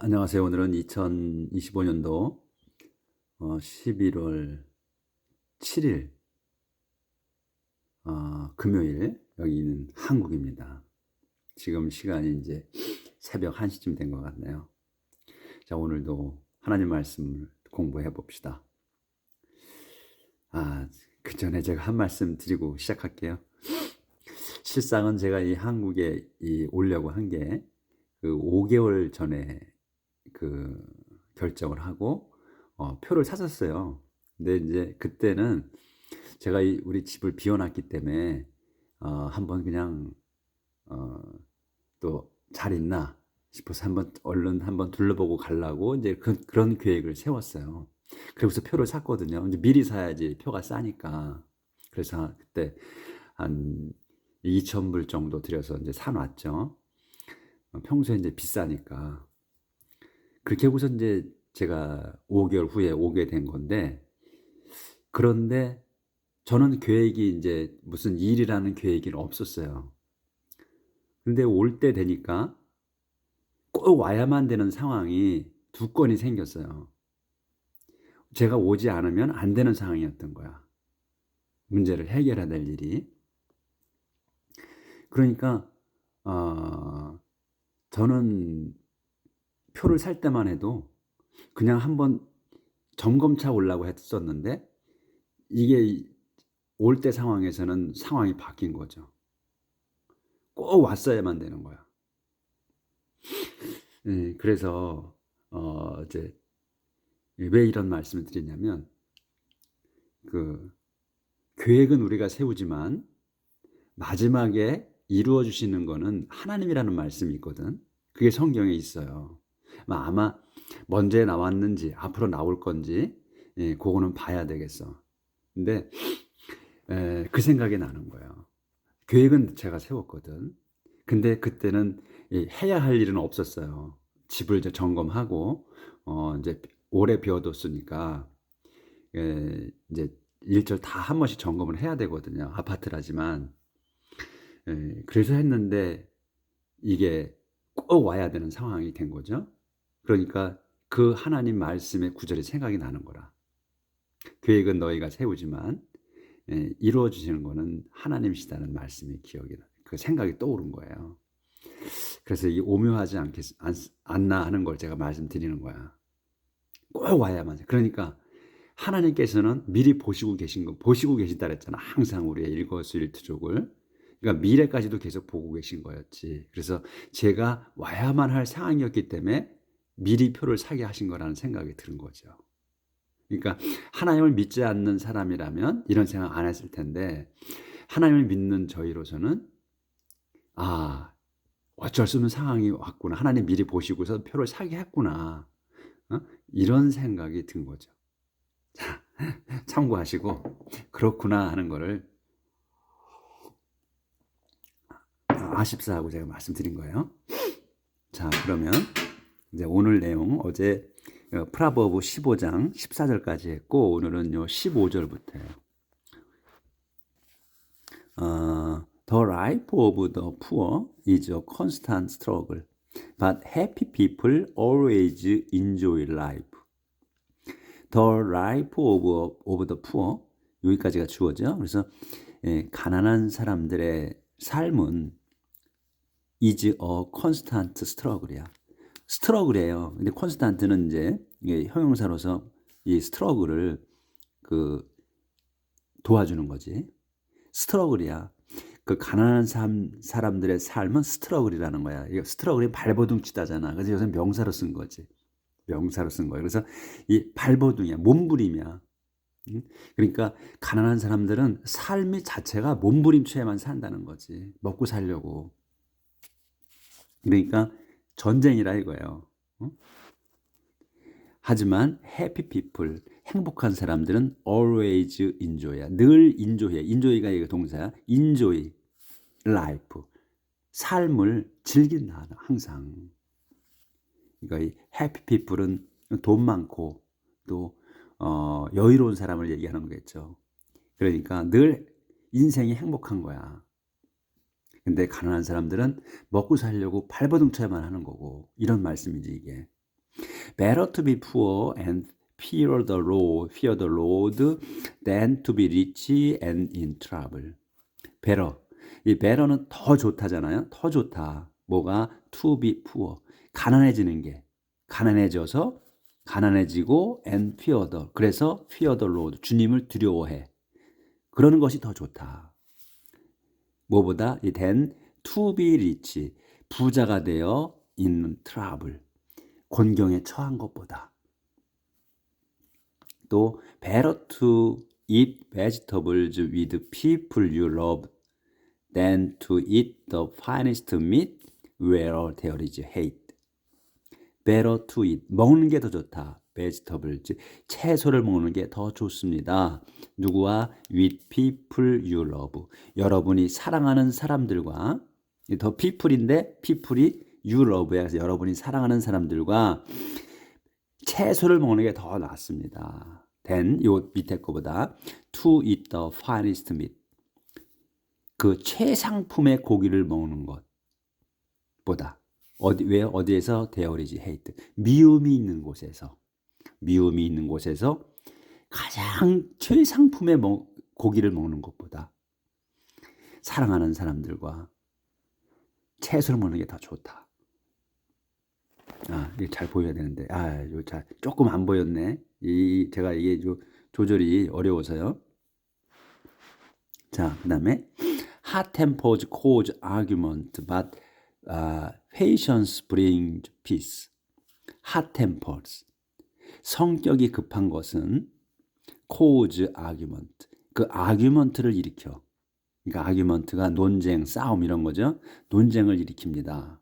안녕하세요. 오늘은 2025년도 11월 7일 금요일, 여기는 한국입니다. 지금 시간이 이제 새벽 1시쯤 된 것 같네요. 자, 오늘도 하나님 말씀을 공부해 봅시다. 그 전에 제가 한 말씀 드리고 시작할게요. 실상은 제가 이 한국에 오려고 한 게 그 5개월 전에 그 결정을 하고 표를 샀었어요. 근데 이제 그때는 제가 우리 집을 비워놨기 때문에 한번 그냥 또 잘 있나 싶어서 한번 얼른 한번 둘러보고 가려고 이제 그런 계획을 세웠어요. 그래서 표를 샀거든요. 이제 미리 사야지 표가 싸니까. 그래서 그때 한 2,000불 정도 들여서 이제 사놨죠. 평소에 이제 비싸니까. 그렇게 하고서 이제 제가 5개월 후에 오게 된 건데, 그런데 저는 계획이 이제 무슨 일이라는 계획이 없었어요. 근데 올 때 되니까 꼭 와야만 되는 상황이 두 건이 생겼어요. 제가 오지 않으면 안 되는 상황이었던 거야. 문제를 해결해야 될 일이. 그러니까 저는 표를 살 때만 해도 그냥 한번 점검차 오려고 했었는데, 이게 올 때 상황에서는 상황이 바뀐 거죠. 꼭 왔어야만 되는 거야. 그래서 이제 왜 이런 말씀을 드리냐면, 그 계획은 우리가 세우지만 마지막에 이루어 주시는 거는 하나님이라는 말씀이 있거든. 그게 성경에 있어요. 아마 먼저 나왔는지 앞으로 나올 건지 그거는 봐야 되겠어. 근데 그 생각이 나는 거예요. 계획은 제가 세웠거든. 근데 그때는 해야 할 일은 없었어요. 집을 이제 점검하고 이제 오래 비워뒀으니까 이제 일절 다 한 번씩 점검을 해야 되거든요. 아파트라지만. 그래서 했는데 이게 꼭 와야 되는 상황이 된 거죠. 그러니까 그 하나님 말씀의 구절이 생각이 나는 거라. 계획은 너희가 세우지만 이루어 주시는 거는 하나님이시다는 말씀이 그 생각이 떠오른 거예요. 그래서 이게 오묘하지 않나 하는 걸 제가 말씀드리는 거야. 꼭 와야만. 그러니까 하나님께서는 미리 보시고 계시다 그랬잖아. 항상 우리의 일거수일투족을. 그러니까 미래까지도 계속 보고 계신 거였지. 그래서 제가 와야만 할 상황이었기 때문에 미리 표를 사게 하신 거라는 생각이 드는 거죠. 그러니까 하나님을 믿지 않는 사람이라면 이런 생각 안 했을 텐데, 하나님을 믿는 저희로서는 어쩔 수 없는 상황이 왔구나. 하나님 미리 보시고서 표를 사게 했구나. 이런 생각이 든 거죠. 자, 참고하시고 그렇구나 하는 거를 아십사하고 제가 말씀드린 거예요. 자, 그러면 이제 오늘 내용, 어제 프라버브 15장 14절까지 했고, 오늘은 요 15절부터예요. The life of the poor is a constant struggle, but happy people always enjoy life. The life of the poor, 여기까지가 주어죠. 그래서 가난한 사람들의 삶은 is a constant struggle이야. 스트러글이에요. 근데 콘스탄트는 이제 이게 형용사로서 이 스트러글을 도와주는 거지. 스트러글이야. 그 가난한 사람들의 삶은 스트러글이라는 거야. 이거 스트러글이 발버둥치다잖아. 그래서 요새 명사로 쓴 거지. 명사로 쓴 거야. 그래서 이 발버둥이야. 몸부림이야. 그러니까 가난한 사람들은 삶이 자체가 몸부림쳐야만 산다는 거지. 먹고 살려고. 그러니까 전쟁이라 이거예요. 하지만 happy people, 행복한 사람들은 always enjoy야. 늘 enjoy해. enjoy가 이거 동사야. enjoy life. 삶을 즐긴다. 항상. 그러니까 이 happy people은 돈 많고 또 여유로운 사람을 얘기하는 거겠죠. 그러니까 늘 인생이 행복한 거야. 근데 가난한 사람들은 먹고 살려고 발버둥 쳐야만 하는 거고, 이런 말씀이지 이게. Better to be poor and fear the Lord than to be rich and in trouble. better. 이 better는 더 좋다잖아요. 더 좋다. 뭐가 to be poor. 가난해지는 게. 가난해져서 가난해지고 and fear the. 그래서 fear the Lord. 주님을 두려워해. 그러는 것이 더 좋다. 뭐보다 than to be rich. 부자가 되어 in trouble. 곤경에 처한 것보다. 또 better to eat vegetables with people you love than to eat the finest meat where there is hate. better to eat. 먹는 게 더 좋다. vegetables. 채소를 먹는 게 더 좋습니다. 누구와? with people you love. 여러분이 사랑하는 사람들과 더 people인데 people이 you love야. 그래서 여러분이 사랑하는 사람들과 채소를 먹는 게 더 낫습니다. than 요 밑에 거보다 to eat the finest meat. 그 최상품의 고기를 먹는 것보다 어디에서 there is hate. 미움이 있는 곳에서 가장 최상품의 고기를 먹는 것보다 사랑하는 사람들과 채소를 먹는 게 더 좋다. 이게 잘 보여야 되는데 이거 잘 조금 안 보였네. 제가 이게 조절이 어려워서요. 자, 그다음에 hot tempers cause argument, but patience brings peace. hot tempers. 성격이 급한 것은 cause argument. 그 argument를 일으켜. 그러니까 argument가 논쟁, 싸움 이런 거죠. 논쟁을 일으킵니다.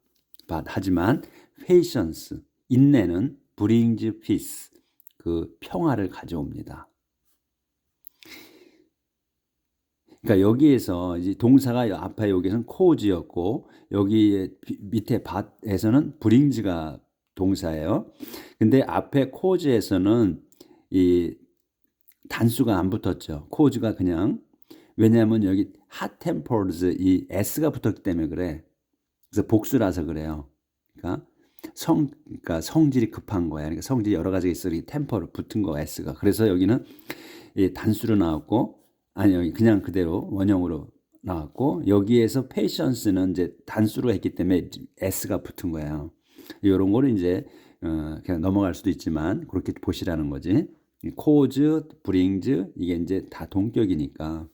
but 하지만 patience, 인내는 brings peace. 그 평화를 가져옵니다. 그러니까 여기에서 이제 동사가 앞에 여기서는 cause였고 여기 밑에 bat에서는 brings가 동사예요. 근데 앞에 cause에서는 이 단수가 안 붙었죠. cause가 그냥 왜냐하면 여기 hot tempers 이 s가 붙었기 때문에 그래. 그래서 복수라서 그래요. 그러니까 성질이 급한 거야. 그러니까 성질이 여러 가지가 있어. 이 템퍼로 붙은 거 s가. 그래서 여기는 이 단수로 나왔고 아니 그냥 그대로 원형으로 나왔고 여기에서 patience는 이제 단수로 했기 때문에 s가 붙은 거예요. 이런 거를 이제 그냥 넘어갈 수도 있지만 그렇게 보시라는 거지. cause, brings 이게 이제 다 동격이니까.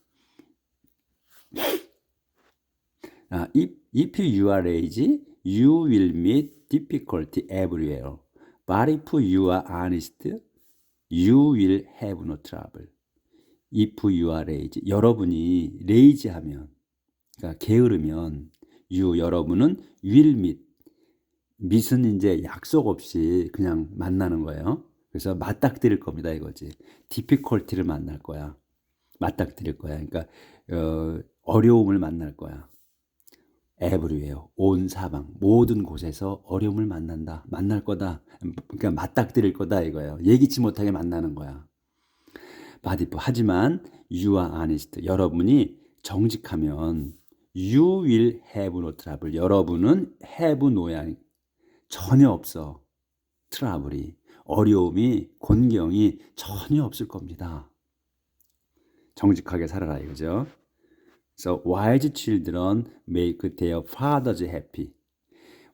If you are lazy, you will meet difficulty everywhere. But if you are honest, you will have no trouble. If you are lazy, 여러분이 lazy하면, 그러니까 게으르면, 여러분은 will meet. meet은 이제 약속 없이 그냥 만나는 거예요. 그래서 맞닥뜨릴 겁니다, 이거지. difficulty를 만날 거야. 맞닥뜨릴 거야. 그러니까 어려움을 만날 거야. everywhere, 온 사방, 모든 곳에서 어려움을 만날 거다. 그러니까 맞닥뜨릴 거다 이거예요. 예기치 못하게 만나는 거야. 하지만 you are honest, 여러분이 정직하면 you will have no trouble, 여러분은 have no야, 전혀 없어. 트러블이, 어려움이, 곤경이 전혀 없을 겁니다. 정직하게 살아라 이거죠. So wise children make their fathers happy.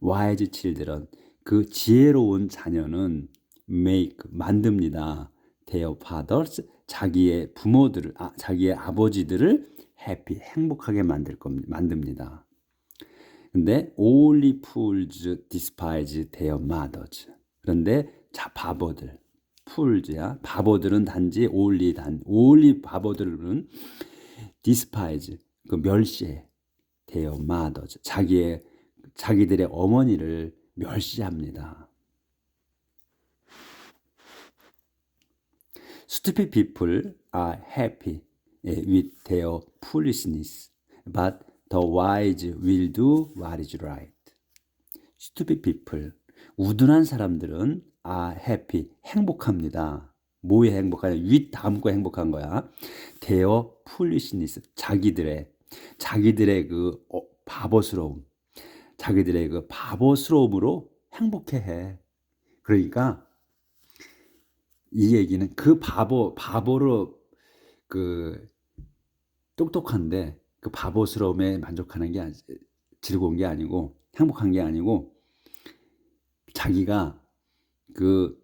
wise children, 그 지혜로운 자녀는 make, 만듭니다. their fathers, 자기의 부모들을, 자기의 아버지들을 happy, 행복하게 만듭니다. 근데 only fools despise their mothers. 그런데 바보들, fools야. 바보들은 단지 only 바보들은 despise, 그 멸시해. their mothers, 자기들의 어머니를 멸시합니다. Stupid people are happy with their foolishness, but the wise will do what is right. Stupid people, 우둔한 사람들은 are happy, 행복합니다. 뭐에 행복하냐? with 다음 거 행복한 거야. their foolishness, 자기들의 그 바보스러움, 자기들의 그 바보스러움으로 행복해해. 그러니까 이 얘기는 그 바보로 그 똑똑한데 그 바보스러움에 만족하는 게 즐거운 게 아니고 행복한 게 아니고 자기가 그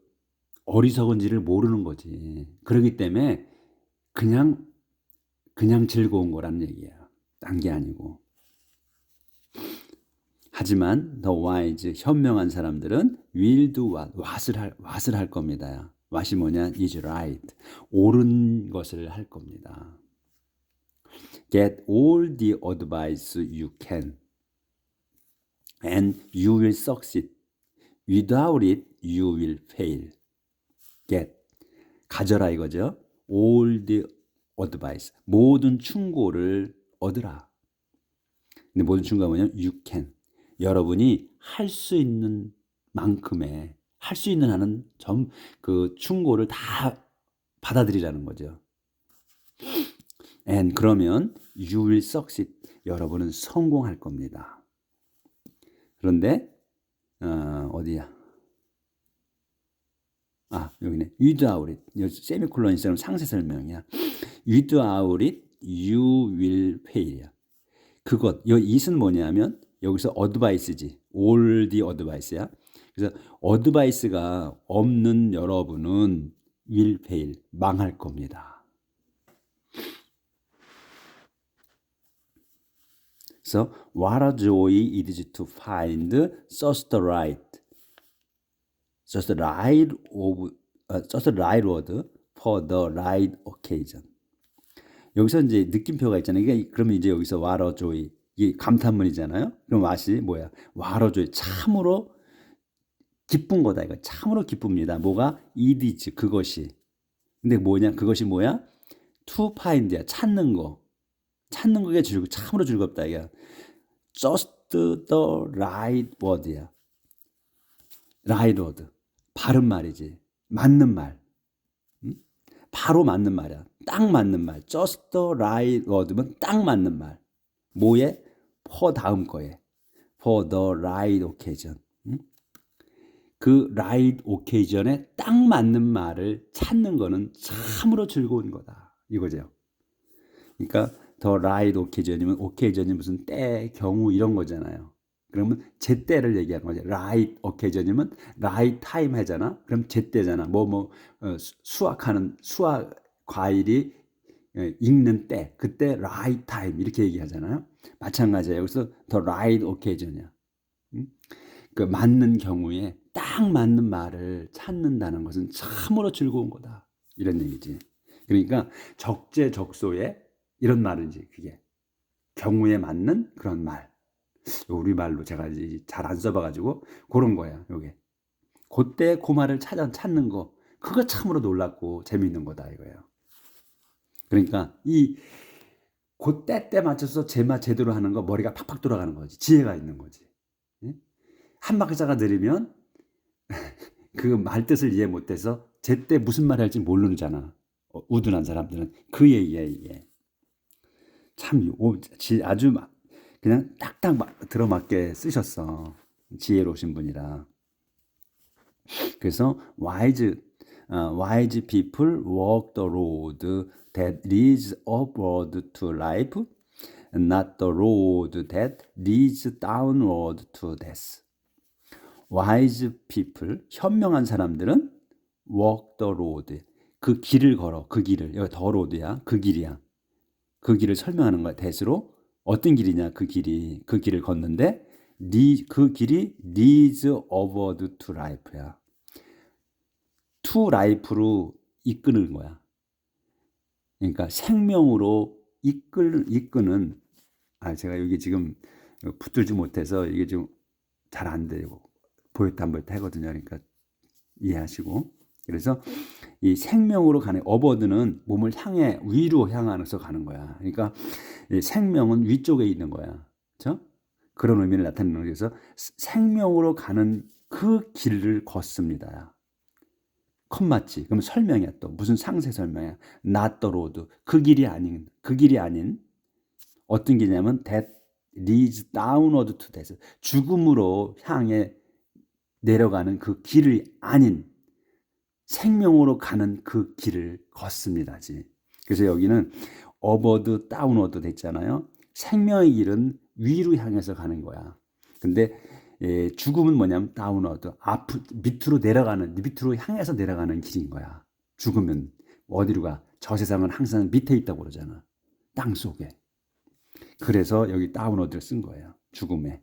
어리석은지를 모르는 거지. 그렇기 때문에 그냥 즐거운 거라는 얘기야. 딴 게 아니고. 하지만 the wise, 현명한 사람들은 will do what을 할 겁니다. what이 뭐냐? is right. 옳은 것을 할 겁니다. Get all the advice you can and you will succeed. Without it, you will fail. Get, 가져라 이거죠. All the advice, 모든 충고를 얻으라. 근데 모든 충고가 뭐냐면 you can. 여러분이 할 수 있는 만큼의 할 수 있는 한은 그 충고를 다 받아들이라는 거죠. And 그러면 you will succeed. 여러분은 성공할 겁니다. 그런데 어디야? 여기네. Without it. 세미콜론이 있으면 상세 설명이야. Without it, you will fail. 그것, 이 it은 뭐냐면 여기서 advice지. all the advice야. 그래서 advice가 없는 여러분은 will fail. 망할 겁니다. 그래서 what a joy it is to find just the right word for the right occasion. 여기서 이제 느낌표가 있잖아요. 그러면 이제 여기서 what a joy, 이게 감탄문이잖아요. 그럼 what이 뭐야? what a joy, 참으로 기쁜 거다. 이거 참으로 기쁩니다. 뭐가? it is, 그것이. 근데 뭐냐? 그것이 뭐야? to find야. 찾는 거. 찾는 거게 참으로 즐겁다. 이게 just the right word야. right word. 바른 말이지. 맞는 말. 바로 맞는 말이야. 딱 맞는 말. just the right word면 딱 맞는 말. 뭐에? for 다음 거에. for the right occasion. 그 right occasion에 딱 맞는 말을 찾는 거는 참으로 즐거운 거다. 이거죠. 그러니까 the right occasion이 무슨 때, 경우 이런 거잖아요. 그러면 제때를 얘기하는 거죠. right occasion이면 right time 하잖아. 그럼 제때잖아. 수학 과일이 익는 때, 그때 right time 이렇게 얘기하잖아요. 마찬가지예요. 여기서 the right occasion이야. 그 맞는 경우에 딱 맞는 말을 찾는다는 것은 참으로 즐거운 거다. 이런 얘기지. 그러니까 적재적소에 이런 말인지 그게 경우에 맞는 그런 말. 우리말로 제가 잘 안 써봐가지고 그런 거야. 요게 그때 그 말을 찾는 거, 그거 참으로 놀랍고 재미있는 거다 이거예요. 그러니까 그때 맞춰서 제대로 하는 거, 머리가 팍팍 돌아가는 거지. 지혜가 있는 거지. 한 박자가 느리면 그 말 뜻을 이해 못해서 제때 무슨 말 할지 모르잖아. 우둔한 사람들은 그 얘기야 이게. 참 아주 그냥 딱딱 들어맞게 쓰셨어. 지혜로우신 분이라. 그래서 wise people walk the road that leads upward to life, not the road that leads downward to death. wise people, 현명한 사람들은 walk the road, 그 길을 걸어. 그 길을, 여기 the road야. 그 길이야. 그 길을 설명하는 거야. 대수로 어떤 길이냐? 그 길을 걷는데 그 길이 leads upward to life야. to life로 이끄는 거야. 그러니까 생명으로 이끄는. 제가 여기 지금 붙들지 못해서 이게 좀 잘 안 돼요. 보였다 안 보였다 하거든요. 그러니까 이해하시고. 그래서 이 생명으로 가는 어버드는 몸을 위로 향하면서 가는 거야. 그러니까 생명은 위쪽에 있는 거야. 그렇죠? 그런 의미를 나타내는 거예요. 그래서 생명으로 가는 그 길을 걷습니다. 컴맞지. 그럼 설명이야 또. 무슨 상세 설명이야. not the road. 그 길이 아닌 어떤 길이냐면 that leads downward to death. 죽음으로 향해 내려가는 그 길이 아닌 생명으로 가는 그 길을 걷습니다지. 그래서 여기는 업워드, 다운워드 됐잖아요. 생명의 길은 위로 향해서 가는 거야. 근데 죽음은 뭐냐면 다운워드, 밑으로 내려가는, 밑으로 향해서 내려가는 길인 거야. 죽으면 어디로 가? 저 세상은 항상 밑에 있다고 그러잖아. 땅 속에. 그래서 여기 다운워드를 쓴 거예요. 죽음에.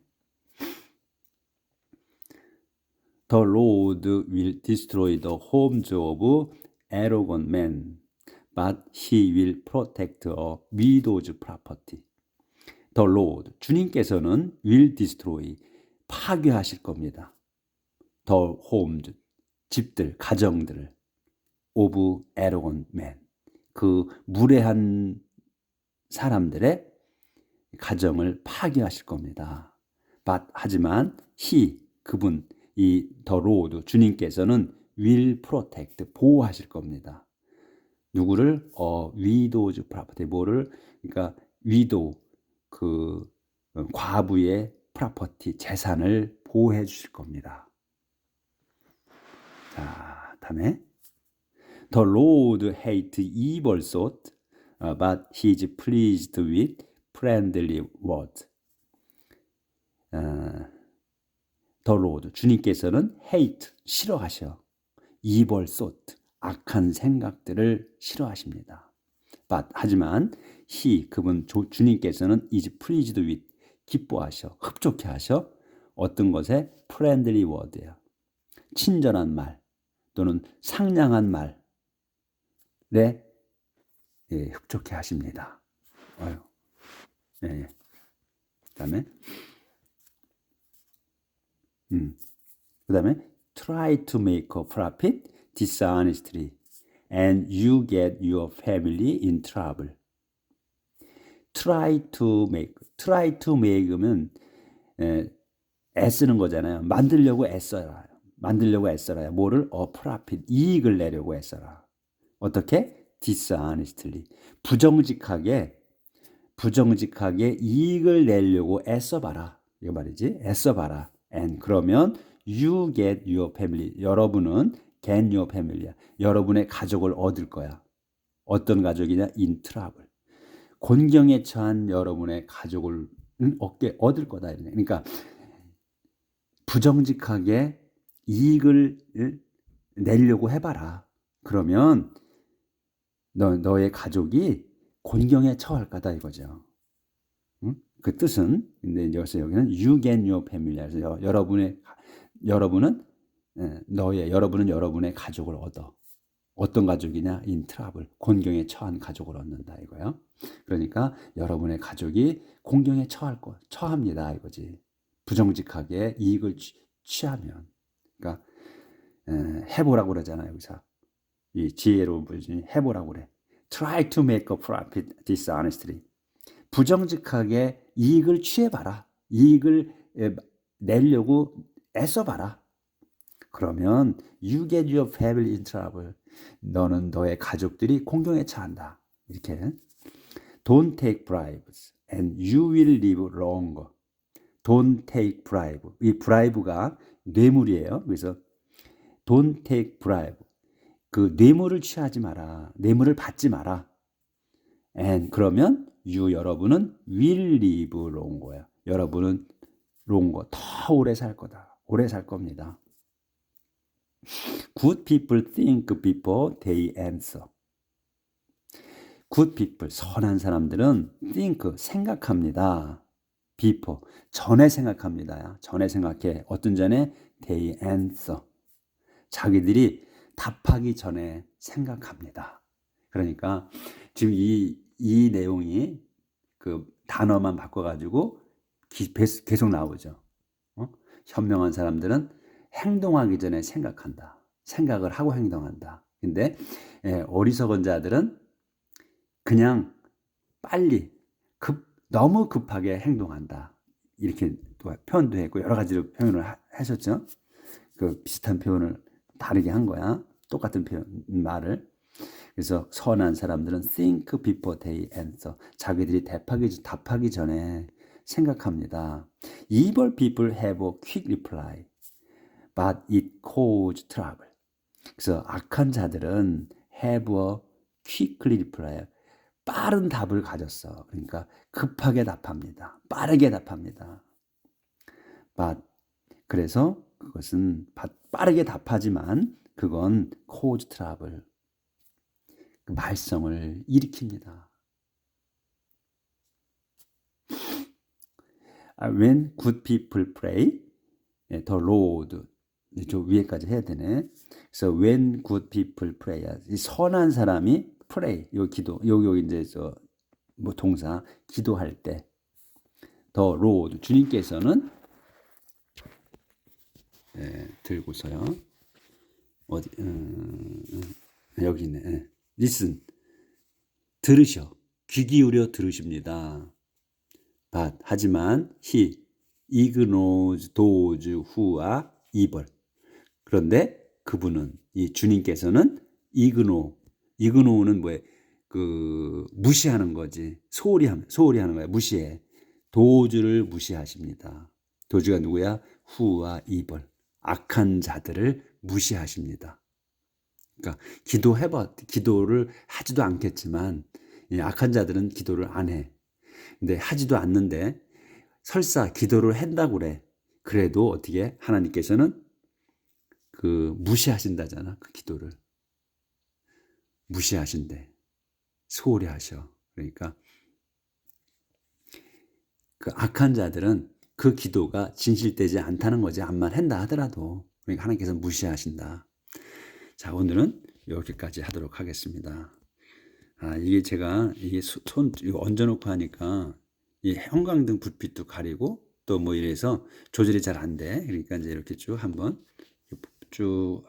The Lord will destroy the homes of arrogant men, but he will protect a widow's property. The Lord, 주님께서는 will destroy, 파괴하실 겁니다. The homes, 집들, 가정들, of arrogant men, 그 무례한 사람들의 가정을 파괴하실 겁니다. But, 하지만 he, 그분, 이 the Lord, 주님께서는 will protect, 보호하실 겁니다. 누구를? widow's property, 뭐를? 그러니까 widow, 그 과부의 property, 재산을 보호해 주실 겁니다. 자, 다음에 The Lord hates evil thought, but he is pleased with friendly words. The Lord, 주님께서는 hate, 싫어하셔. evil thought, 악한 생각들을 싫어하십니다. But, 하지만 he, 그분 주님께서는 is pleased with, 기뻐하셔, 흡족해 하셔. 어떤 것에? friendly word야. 친절한 말 또는 상냥한 말에 흡족해 하십니다. 예. 그다음에 그다음에 try to make a profit dishonestly and you get your family in trouble. try to make면 애쓰는 거잖아요. 만들려고 애써라. 뭐를? profit, 이익을 내려고 애써라. 어떻게? dishonestly, 부정직하게 이익을 내려고 애써봐라. 이거 말이지. 애써봐라. And 그러면 you get your family. 여러분은 get your family야. 여러분의 가족을 얻을 거야. 어떤 가족이냐? in trouble. 곤경에 처한 여러분의 가족을 얻을 거다. 그러니까 부정직하게 이익을 내려고 해봐라. 그러면 너의 가족이 곤경에 처할 거다 이거죠. 그 뜻은, 근데 여기는 you get your family. 그래서 여러분은 여러분의 가족을 얻어. 어떤 가족이냐? in trouble. 곤경에 처한 가족을 얻는다 이거요. 그러니까 여러분의 가족이 곤경에 처합니다 이거지. 부정직하게 이익을 취하면. 그러니까 해보라고 그러잖아요 여기서. 이 지혜로운 분이 해보라고 그래. Try to make a profit dishonestly. 부정직하게 이익을 취해봐라. 이익을 내려고 애써봐라. 그러면 you get your family in trouble. 너는 너의 가족들이 공경에 처한다. 이렇게. Don't take bribes and you will live longer. Don't take bribe. 이 bribe가 뇌물이에요. 그래서 don't take bribe. 그 뇌물을 취하지 마라. 뇌물을 받지 마라. And 그러면 여러분은 will live longer. 여러분은 longer, 더 오래 살 거다. 오래 살 겁니다. Good people think before they answer. Good people, 선한 사람들은 think, 생각합니다. before, 전에 생각합니다. 전에 생각해. 어떤 전에? they answer. 자기들이 답하기 전에 생각합니다. 그러니까 지금 이 내용이 그 단어만 바꿔가지고 계속 나오죠. 현명한 사람들은 행동하기 전에 생각한다. 생각을 하고 행동한다. 근데 어리석은 자들은 그냥 빨리 너무 급하게 행동한다. 이렇게 또 표현도 했고 여러 가지로 표현을 하셨죠. 그 비슷한 표현을 다르게 한 거야. 똑같은 말을. 그래서 선한 사람들은 think before they answer. 자기들이 답하기 전에 생각합니다. Evil people have a quick reply. but it cause trouble. 그래서 악한 자들은 have a quickly reply. 빠른 답을 가졌어. 그러니까 급하게 답합니다. 빠르게 답합니다. but 그래서 그것은 빠르게 답하지만 그건 cause trouble. 그 말썽을 일으킵니다. When good people pray, the Lord. 저 위에까지 해야 되네. 그래서 when good people pray, 이 선한 사람이 pray, 요 기도, 요 이제 뭐 동사 기도할 때, the Lord 주님께서는 들고서요. 어디 여기 있네. listen 들으셔, 귀 기울여 들으십니다. but 하지만 he ignores those who are evil. 그런데 그분은 이 주님께서는 ignore는 뭐예요? 그 무시하는 거지. 소홀히 하는 거야. 무시해. 도주를 무시하십니다. 도주가 누구야? who are evil. 악한 자들을 무시하십니다. 그러니까 기도를 하지도 않겠지만 이 악한 자들은 기도를 안 해. 근데 하지도 않는데 설사 기도를 한다고 그래. 그래도 어떻게 하나님께서는 그 무시하신다잖아. 그 기도를 무시하신대. 소홀히 하셔. 그러니까 그 악한 자들은 그 기도가 진실되지 않다는 거지. 암만 한다 하더라도. 그러니까 하나님께서 무시하신다. 자, 오늘은 여기까지 하도록 하겠습니다. 이게 제가 이게 손 얹어놓고 하니까 이 형광등 불빛도 가리고 또 뭐 이래서 조절이 잘 안 돼. 그러니까 이제 이렇게 쭉 한번 쭉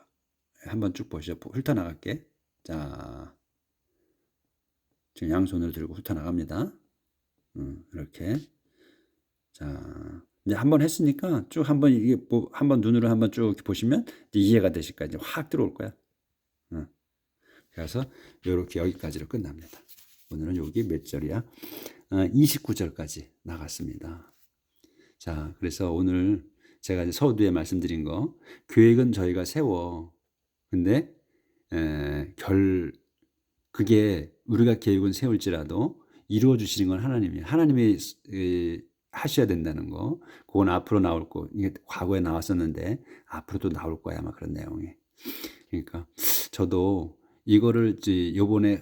보시죠. 훑어나갈게. 자, 지금 양손을 들고 훑어나갑니다. 이렇게. 자, 이제 한번 했으니까 쭉 한번 이게 한번 눈으로 한번 쭉 보시면 이해가 되실 거야. 이제 확 들어올 거야. 그래서 이렇게 여기까지로 끝납니다. 오늘은 여기 몇 절이야? 29절까지 나갔습니다. 자, 그래서 오늘 제가 이제 서두에 말씀드린 거, 계획은 저희가 세워. 근데 그게 우리가 계획은 세울지라도 이루어 주시는 건 하나님이에요. 하나님이 하셔야 된다는 거. 그건 앞으로 나올 거. 이게 과거에 나왔었는데 앞으로도 나올 거야, 아마 그런 내용이. 그러니까 저도 이거를 요번에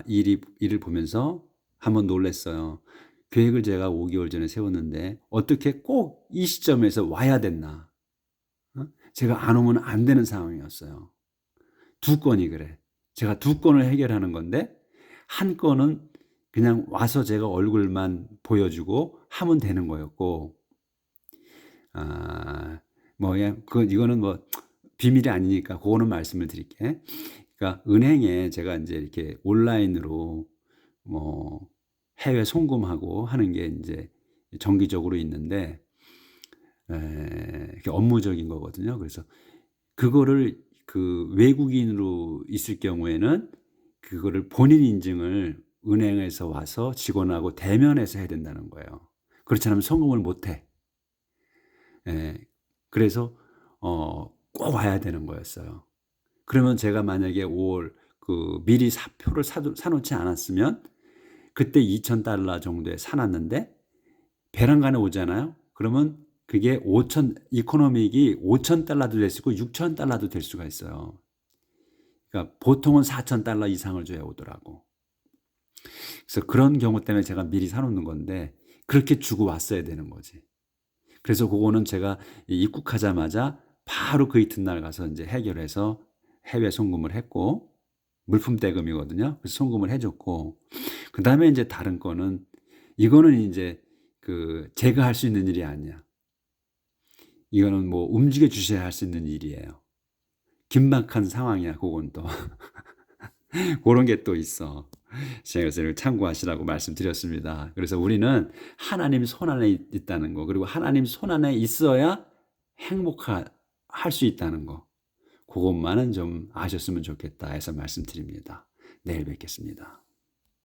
일을 보면서 한번 놀랐어요. 계획을 제가 5개월 전에 세웠는데 어떻게 꼭 이 시점에서 와야 됐나? 제가 안 오면 안 되는 상황이었어요. 2건이 그래. 제가 2건을 해결하는 건데 한 건은 그냥 와서 제가 얼굴만 보여주고 하면 되는 거였고, 이거는 뭐 비밀이 아니니까 그거는 말씀을 드릴게. 그러니까 은행에 제가 이제 이렇게 온라인으로 뭐 해외 송금하고 하는 게 이제 정기적으로 있는데 이렇게 업무적인 거거든요. 그래서 그거를 그 외국인으로 있을 경우에는 그거를 본인 인증을 은행에서 와서 직원하고 대면해서 해야 된다는 거예요. 그렇지 않으면 송금을 못 해. 그래서 꼭 와야 되는 거였어요. 그러면 제가 만약에 5월 미리 표를 사놓지 않았으면 그때 $2,000 정도에 사놨는데 배란간에 오잖아요. 그러면 그게 이코노믹이 $5,000도 될 수 있고 $6,000도 될 수가 있어요. 그러니까 보통은 $4,000 이상을 줘야 오더라고. 그래서 그런 경우 때문에 제가 미리 사놓는 건데 그렇게 주고 왔어야 되는 거지. 그래서 그거는 제가 입국하자마자 바로 그 이튿날 가서 이제 해결해서 해외 송금을 했고, 물품 대금이거든요. 그래서 송금을 해줬고, 그 다음에 이제 다른 거는 이거는 이제 제가 할 수 있는 일이 아니야. 이거는 뭐 움직여 주셔야 할 수 있는 일이에요. 긴박한 상황이야. 그건 또 그런 게 또 있어. 제가 그래서 참고하시라고 말씀드렸습니다. 그래서 우리는 하나님 손 안에 있다는 거, 그리고 하나님 손 안에 있어야 행복할 수 있다는 거, 그것만은 좀 아셨으면 좋겠다 해서 말씀드립니다. 내일 뵙겠습니다.